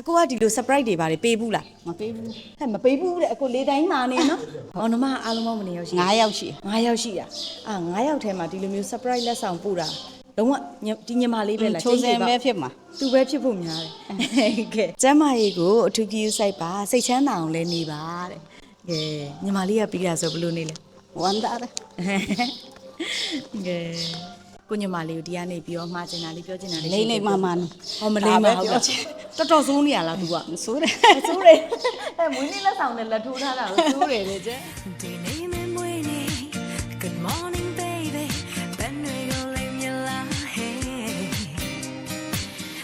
အကိုကဒီလို surprise တွေပါတယ်ပေးဘူးလား မပေးဘူး ဟဲ့မပေးဘူးတဲ့အကိုလေးတိုင်းမာနေနော်ဘောနမအားလုံးမနေရောက်ရှိ 9ယောက်ရှိ 9ယောက်ရှိတာ9ယောက်ထဲမှာဒီလိုမျိုး surprise လက်ဆောင်ပို့တာလုံးဝဒီညီမလေးပဲလား ချိုးစင်ပဲဖြစ်မှာ သူပဲဖြစ်ဖို့များတယ်ကဲကျမ်းမာရေးကိုအထူးကြီးစိုက်ပါစိတ်ချမ်းသာအောင်လဲနေပါတဲ့ကဲညီမလေးကပြီးတာဆိုဘယ်လိုနေလဲ ဝမ်းသာတယ် ကဲကိုညီမလေးကိုဒီကနေပြီးတော့မှားချင်တာလေးပြောချင်တာလေး လိမ့်လိမ့်မမ ဟောမလေးမဟုတ်တာတော်တော်ဆိုးနေရလား तू က ဆိုးတယ် ဆိုးတယ်အဲမွေးနေ့လက်ဆောင်နဲ့လက်ထိုးထားတာကိုဆိုးတယ်လေကျ Good morning baby ဘယ်နေကိုလိမ်မြလား Hey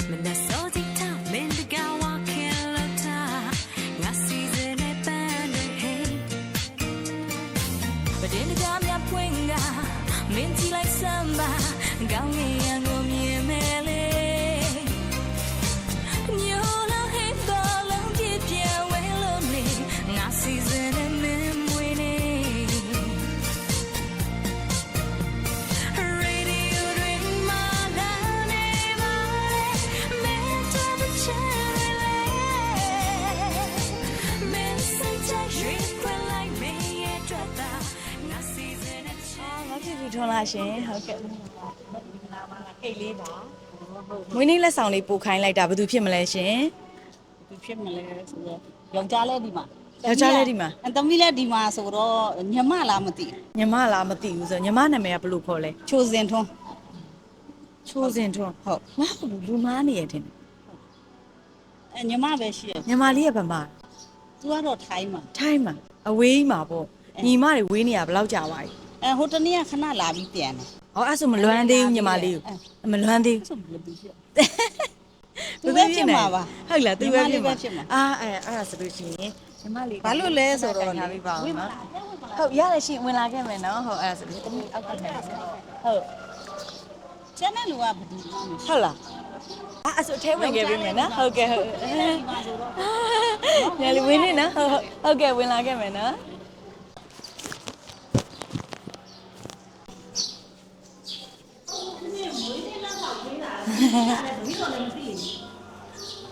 မနက်စောတိထားမင်းတကဝါခဲလာတာငါစီစဉ်နေပန်းတွေ Hey ဘယ်တင်ကြမြပွင့်ကမင်းကြည့်လိုက်စမ်းပါကောင်းငင်ရံကိုမြင်မယ်လေညိုလာဟဲ့တော့လုံးပြပြဝဲလို့နေငါစီစဉ်နေမင်းမွေးနေ Radio ring my name meant to be cherry message dream when like me trata na season and ငါဖြစ်ပြီးထွန်းလာရှင်ဟုတ်ကဲ့အိတ်လေးပါမွေးနေ့လက်ဆောင်လေးပို့ခိုင်းလိုက်တာဘာလို့ဖြစ်မလဲရှင် သူဖြစ်မလဲဆိုတော့ယောက်ျားလဲဒီမှာ ယောက်ျားလဲဒီမှာ သမီးလဲဒီမှာဆိုတော့ညမလားမသိ ညီမလားမသိဘူးဆိုညီမနာမည်ကဘယ်လိုခေါ်လဲ ချိုးစင်ထွန်း ချိုးစင်ထွန်း ဟုတ် ငါ့လူမားနေရတဲ့ ညမပဲရှိရ ညီမလေးကဗမာ သူကတော့ထိုင်းမှာ ထိုင်းမှာအဝေးမှာပေါ့ညီမတွေဝေးနေရဘယ်လောက်ကြာပါ့ ဟိုတနေ့ကခဏလာပြီးပြန်တယ် ဟောအဲ့ဆိုမလွမ်းသေးဘူးညီမလေးကိုမလွမ်းသေးဘူး ဆိုဘယ်လိုဖြစ်သူပဲဖြစ်မှာပါ ဟုတ်လားသူပဲဖြစ်မှာ ဖြစ်မှာ အဲ့ဒါဆိုလို့ရှိရင်ညီမလေး ဘာလို့လဲဆိုတော့ ထားပြီးပါအောင်နော်ဟုတ်ရတယ်ရှင်ဝင်လာခဲ့မယ်နော်ဟုတ်အဲ့ဒါဆိုလို့တမီးအောက်ကထိုင်ဟုတ် ကျန်တဲ့လူကဘယ်သူမှမရှိ ဟုတ်လားအဲ့ဆိုအထဲဝင်ခဲ့ပြီမယ်နော်ဟုတ်ကဲ့ဟုတ်ညာလေးဝင်နေနော်ဟုတ်ကဲ့ဝင်လာခဲ့မယ်နော်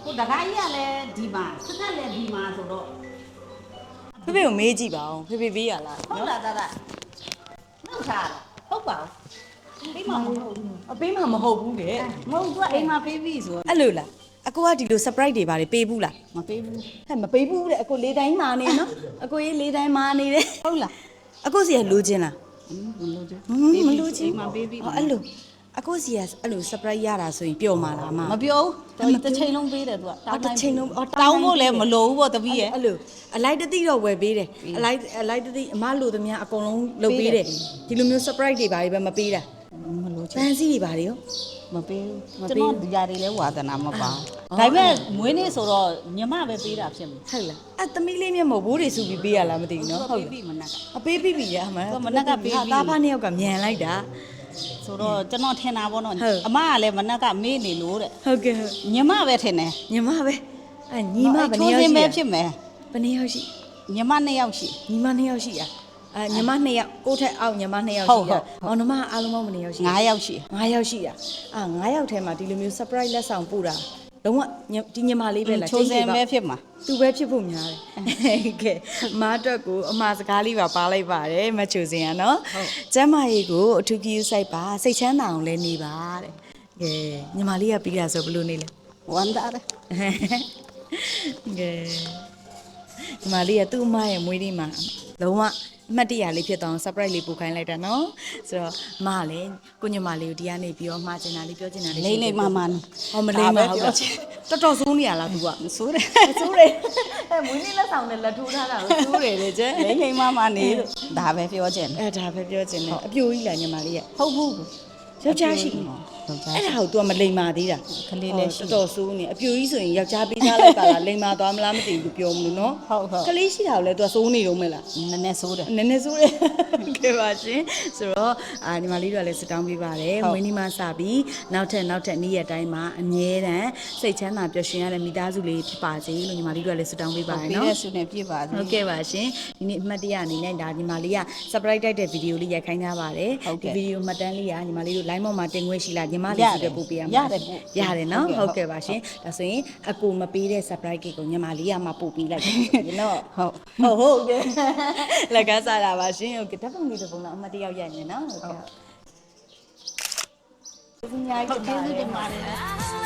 ဟိုတကားကြီးကလည်းဒီမှာစက်လည်းဒီမှာဆိုတော့ ဖေဖေကိုမေးကြည့်ပါဦးဖေဖေပေးရလား ဟုတ်လားတနှုတ်ထားဟုတ်ပါဘူးပြီးမှမဟုတ်ဘူး အပေးမှမဟုတ်ဘူးလေ မဟုတ်ဘူးအိမ်မှာပေးပြီဆို အဲ့လိုလားအကိုကဒီလို surprise တွေပါတယ်ပေးဘူးလား မပေးဘူး ဟဲ့မပေးဘူးတဲ့အကိုလေးတိုင်းမာနေနော်အကိုရေးလေးတိုင်းမာနေတယ် ဟုတ်လား အကိုစီကလိုချင်လား မလို့ချင် မလိုချင် အိမ်မှာပေးပြီ အဲ့လိုအကိုစီကအဲ့လို surprise ရတာဆိုရင်ပျော်မှာလားမ မပြောဘူးတစ်ချိန်လုံးပေးတယ်သူက တစ်ချိန်လုံး တောင်းဖို့လည်းမလိုဘူးပေါ့တပည့်ရဲ့ အဲ့လိုအလိုက်တသိတော့ဝယ်ပေးတယ်အလိုက်တသိအမလိုသမျှအကုန်လုံးလုပ်ပေးတယ်ဒီလိုမျိုး surprise တွေပါတယ်ပဲမပေးတာ မလို့ချ ပ င် န်းစည်းတွေပါတယ်ရော မပေးဘူးကျွန်တော်ဒီຢာတွေလည်းဝါသနာမပါဒါပေမဲ့မွေးနေ့ဆိုတော့ညမပဲပေးတာဖြစ်မှာ ဟုတ်လားအဲ့သမီးလေးမျက်မှောက်ဘိုးတွေစုပြီးပေးရလားမသိဘူးနော်ဟုတ် ပေးပြီမနက်က အပေးပြီးပြီရအမှန် မနက်ကပေးပြီ သားဖားနှစ်ယောက်ကမြန်လိုက်တာ ဆိုတော့ကျွန်တော်ထင်တာပေါ့နော် ဟုတ် အမကလည်းမနက်ကမေးနေလို့တဲ့ ဟုတ်ကဲ့ဟုတ် ညမပဲထင်တယ် ညီမပဲအဲ့ညီမဘယ်နှစ် ချိုး ယောက် စင် ရှိ ပဲ လဲ ဖြစ်မယ် ဘယ်နှစ်ယောက်ရှိ ညမ2ယောက်ရှိ ညီမနှစ်ယောက်ရှိอ่ะညီမနှစ်ယောက်ကိုယ့်ထက်အောက်ညီမနှစ်ယောက် ဟုတ် ရှိ ဟုတ် อ่ะဘောနမအားလုံးမနှစ်ယောက်ရှိ 9ယောက်ရှိ 9ယောက်ရှိอ่ะ9ယောက်ထဲမှာဒီလိုမျိုး surprise လက်ဆောင်ပို့တာလုံးဝဒီညီမလေးပဲလား ချိုးစင်ပဲဖြစ်မှာ သူပဲဖြစ်ဖို့များတယ်ကဲမားအတွက်ကိုအမှားစကားလေးပါပါလိုက်ပါတယ်မချိုစင်อ่ะเนาะကျမ်းမာရေးကိုအထူးကြီးစိုက်ပါစိတ်ချမ်းသာအောင်လဲနေပါတဲ့ကဲညီမလေးကပြီးတာဆိုဘယ်လိုနေလဲ ဝမ်းသာတယ် ကဲဒီမလေးကသူ့အမရဲ့မွေးနေ့မှာလုံးဝအမှတ်တရလေးဖြစ်သွားအောင် surprise လေးပို့ခိုင်းလိုက်တာနော်ဆိုတော့အမကလည်းကိုညမလေးကိုဒီကနေပြီးတော့မှားချင်တာလေးပြောချင်တာလေး လိမ့်လိမ့်မမ ဟောမလိမ့်မဟုတ်တော့တော်တော်ဆိုးနေရလား तू က ဆိုးတယ် ဆိုးတယ်အဲမွေးနေ့လက်ဆောင်နဲ့လက်ထိုးထားတာကိုဆိုးတယ်လေကျဲ လိမ့်လိမ့်မမနေလို့ဒါပဲပြောချင်တယ် ဒါပဲပြောချင်တယ်အပြိုကြီးလားညမလေးရဲ့ ဟုတ်ဘူး ယောက်ျားရှိ ယောက်ျား အဲ့ဒါကို तू ကမလိမ္မာသေးတာ ကလေးလည်းရှိ တော်တော်ဆိုးနေအပြိုကြီးဆိုရင်ယောက်ျားပေးထားလိုက်ပါလားလိမ္မာသွားမလားမသိဘူးပြောမလို့နော် ဟုတ်ဟုတ် ကလေးရှိတာကိုလည်း तू ကစိုးနေတော့မလား နည်းနည်းဆိုးတယ် နည်းနည်းဆိုးတယ်ကဲပါရှင်ဆိုတော့ညီမလေးတို့ကလည်းစတောင်းပေးပါတယ် ဟုတ် မွေးနေ့မှစပြီးနောက်ထပ်နေ့ရက်တိုင်းမှာအမြဲတမ်းစိတ်ချမ်းသာပျော်ရွှင်ရတဲ့မိသားစုလေးဖြစ်ပါစေလို့ညီမလေးတို့ကလည်းစတောင်းပေးပါတယ် ပြီး နော် တဲ့ဆုနဲ့ပြည့်ပါစေ ဟုတ်ကဲ့ပါရှင်ဒီနေ့အမှတ်တရအနေနဲ့ဒါညီမလေးက surprise တိုက်တဲ့ဗီဒီယိုလေးရိုက်ခိုင်းထားပါတယ် ဟုတ်ကဲ့ ဒီဗီဒီယိုမှတ်တမ်းလေးကညီမလေးတို့ line ပေါ်မှာတင်ခွင့်ရှိလားညီမလေးစီပဲပို့ပေးရမှာရတယ်နော်ဟုတ်ကဲ့ပါရှင်ဒါဆိုရင်အကူမပေးတဲ့ surprise cake ကိုညီမလေးကမှပို့ပေးလိုက်တယ်နော်ဟုတ်ကဲ့လက်ကစားတာပါရှင်ဟုတ်ကဲ့ဓာတ်ပုံလေးတစ်ပုံတော့အမှတ်တယောက်ရိုက်နေနော်ဟုတ်ကဲ့ဒီညာကြီးတင်ပါတယ်